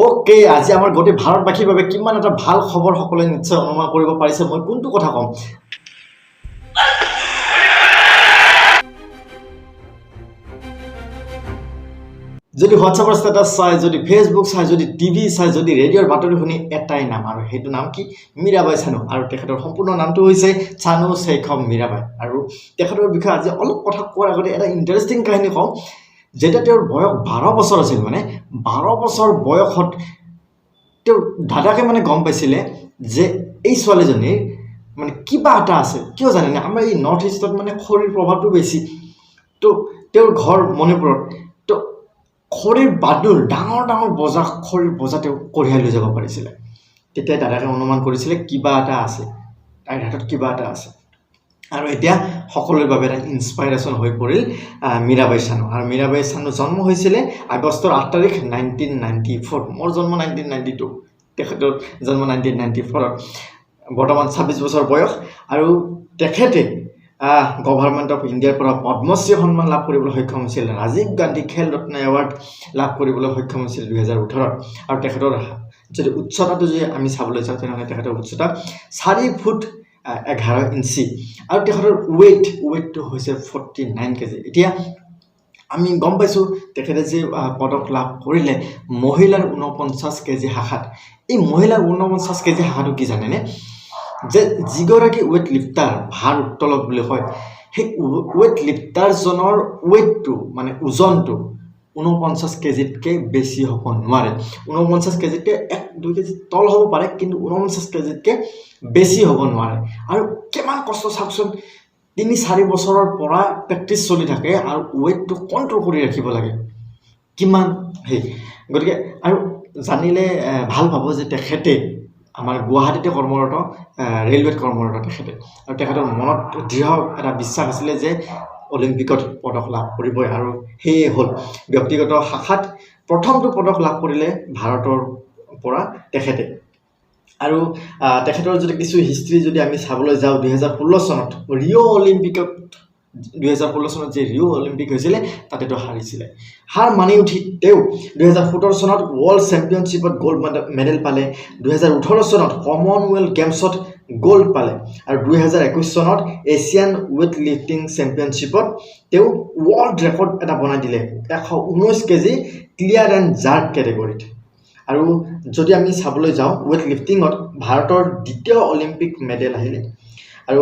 Okay, আজি আমাৰ গোটেই ভাৰতবাসীৰ বাবে কিমান এটা ভাল খবৰ সকলোৱে নিশ্চয় অনুমান কৰিব পাৰিছে মই কোনটো কথা ক'ম। যদি হোৱাটছআপৰ ষ্টেটাছ চাই, যদি ফেচবুক চাই, যদি টিভি চাই, যদি ৰেডিঅ'ৰ বাতৰি শুনি এটাই নাম, আৰু সেইটো নাম কি? মীৰাবাই চানু। আৰু তেখেতৰ সম্পূৰ্ণ নামটো হৈছে চানু শেখম মীৰাবাই। আৰু তেখেতৰ বিষয়ে আজি অলপ কথা কোৱাৰ আগতে এটা ইণ্টাৰেষ্টিং কাহিনী কওঁ। যেতিয়া তেওঁৰ বয়স 12 বছৰ আছিল, মানে 12 বছৰ বয়সত তেওঁৰ দাদাকে মানে গম পাইছিলে যে এই ছোৱালীজনীৰ মানে কিবা এটা আছে। কিয় জানেনে? আমাৰ এই নৰ্থ ইষ্টত মানে খৰিৰ প্ৰভাৱটো বেছি। তো তেওঁৰ ঘৰ মণিপুৰত। তো খৰিৰ বাদুল, ডাঙৰ ডাঙৰ বজা, খৰিৰ বজা তেওঁ কঢ়িয়াই লৈ যাব পাৰিছিলে। তেতিয়া দাদাকে অনুমান কৰিছিলে কিবা এটা আছে, তাইৰ হাতত কিবা এটা আছে। আৰু এতিয়া সকলোৰে বাবে এটা ইনস্পাইৰেশ্যন হৈ পৰিল মীৰাবাই চানু। আৰু মীৰাবাই চানু জন্ম হৈছিলে আগষ্টৰ 8 তাৰিখ 1994। মোৰ জন্ম 1992, তেখেতৰ জন্ম 1994। বৰ্তমান 26 বছৰ বয়স। আৰু তেখেতে গভৰ্ণমেণ্ট অফ ইণ্ডিয়াৰ পৰা পদ্মশ্ৰী সন্মান লাভ কৰিবলৈ সক্ষম হৈছিল। ৰাজীৱ গান্ধী খেল ৰত্ন এৱাৰ্ড লাভ কৰিবলৈ সক্ষম হৈছিল 2018। আৰু তেখেতৰ যদি উচ্চতাটো যদি আমি চাবলৈ যাওঁ তেনেহ'লে তেখেতৰ উচ্চতা 4 ফুট 11 ইঞ্চি। আৰু তেখেতৰ ৱেইটটো হৈছে 49 কেজি। এতিয়া আমি গম পাইছোঁ তেখেতে যে পদক লাভ কৰিলে মহিলাৰ 49 কেজি শাখাত। এই মহিলাৰ 49 কেজি শাখাটো কি জানেনে? যে যিগৰাকী ৱেইট লিফ্টাৰ, ভাৰ উত্তোলক বুলি কয়, সেই ৱেইট লিফ্টাৰজনৰ ৱেইটটো মানে ওজনটো 49 কেজিতকৈ বেছি হ'ব নোৱাৰে। 49 কেজিতকৈ 1-2 কেজি তল হ'ব পাৰে, কিন্তু 49 কেজিতকৈ বেছি হ'ব নোৱাৰে। আৰু কিমান কষ্ট চাওকচোন, 3-4 বছৰৰ পৰা প্ৰেক্টিচ চলি থাকে আৰু ৱেইটটো কণ্ট্ৰল কৰি ৰাখিব লাগে। কিমান গতিকে আৰু জানিলে ভাল পাব যে তেখেতে আমাৰ গুৱাহাটীতে কৰ্মৰত, ৰেলৱেত কৰ্মৰত তেখেতে। আৰু তেখেতৰ মনত দৃঢ় এটা বিশ্বাস আছিলে যে অলিম্পিকত পদক লাভ কৰিবই, আৰু সেয়ে হ'ল। ব্যক্তিগত শাখাত প্ৰথমটো পদক লাভ কৰিলে ভাৰতৰ পৰা তেখেতে। আৰু তেখেতৰ যদি কিছু হিষ্ট্ৰী যদি আমি চাবলৈ যাওঁ, 2016 চনত ৰিঅ' অলিম্পিকত, 2016 চনত যে ৰিঅ' অলিম্পিক হৈছিলে তাতেতো হাৰিছিলে। হাৰ মানি উঠি তেওঁ 2017 চনত ৱৰ্ল্ড চেম্পিয়নশ্বিপত গ'ল্ড মেডেল পালে। 2018 চনত কমনৱেলথ গেমছত গ'ল্ড পালে। আৰু 2021 চনত এছিয়ান ৱেইট লিফটিং চেম্পিয়নশ্বিপত তেওঁ ৱৰ্ল্ড ৰেকৰ্ড এটা বনাই দিলে 119 কেজি ক্লিয়াৰ এণ্ড জাৰ্ক কেটেগৰীত। আৰু যদি আমি চাবলৈ যাওঁ ৱেইট লিফটিঙত ভাৰতৰ দ্বিতীয় অলিম্পিক মেডেল আহিলে। আৰু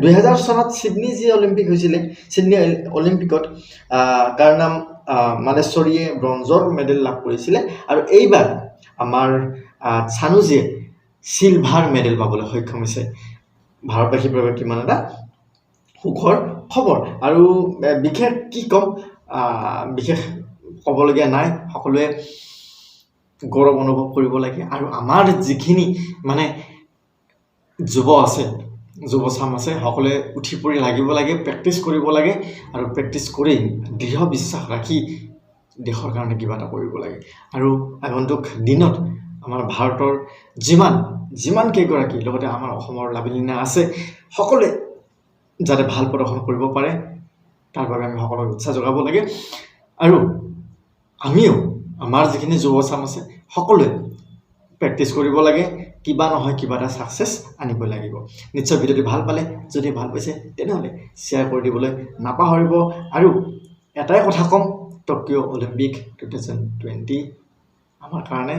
2000 চনত ছিডনী যি অলিম্পিক হৈছিলে, ছিডনী অলিম্পিকত কাৰনাম মালেশ্বৰীয়ে ব্ৰঞ্জৰ মেডেল লাভ কৰিছিলে। আৰু এইবাৰ আমাৰ চানুজীয়ে চিলভাৰ মেডেল পাবলৈ সক্ষম হৈছে। ভাৰতবাসীৰ বাবে কিমান এটা সুখৰ খবৰ। আৰু বিশেষ কি ক'ম, বিশেষ ক'বলগীয়া নাই। সকলোৱে গৌৰৱ অনুভৱ কৰিব লাগে। আৰু আমাৰ যিখিনি মানে যুৱচাম আছে সকলোৱে উঠি পৰি লাগিব লাগে, প্ৰেক্টিচ কৰিব লাগে। আৰু প্ৰেক্টিচ কৰি দৃঢ় বিশ্বাস ৰাখি দেশৰ কাৰণে কিবা এটা কৰিব লাগে। আৰু আগন্তুক দিনত আমাৰ ভাৰতৰ যিমান কেইগৰাকী, লগতে আমাৰ অসমৰ লাভলীনা আছে, সকলোৱে যাতে ভাল প্ৰদৰ্শন কৰিব পাৰে তাৰ বাবে আমি সকলোকে উৎসাহ যোগাব লাগে। আৰু আমিও আমাৰ যিখিনি যুৱচাম আছে সকলোৱে প্ৰেক্টিচ কৰিব লাগে। কিবা নহয় কিবা এটা ছাকচেছ আনিব লাগিব। নিশ্চয় ভিডিঅ'টো ভাল পালে, যদি ভাল পাইছে তেনেহ'লে শ্বেয়াৰ কৰি দিবলৈ নাপাহৰিব। আৰু এটাই কথা ক'ম, টকিঅ' অলিম্পিক 2020 আমাৰ কাৰণে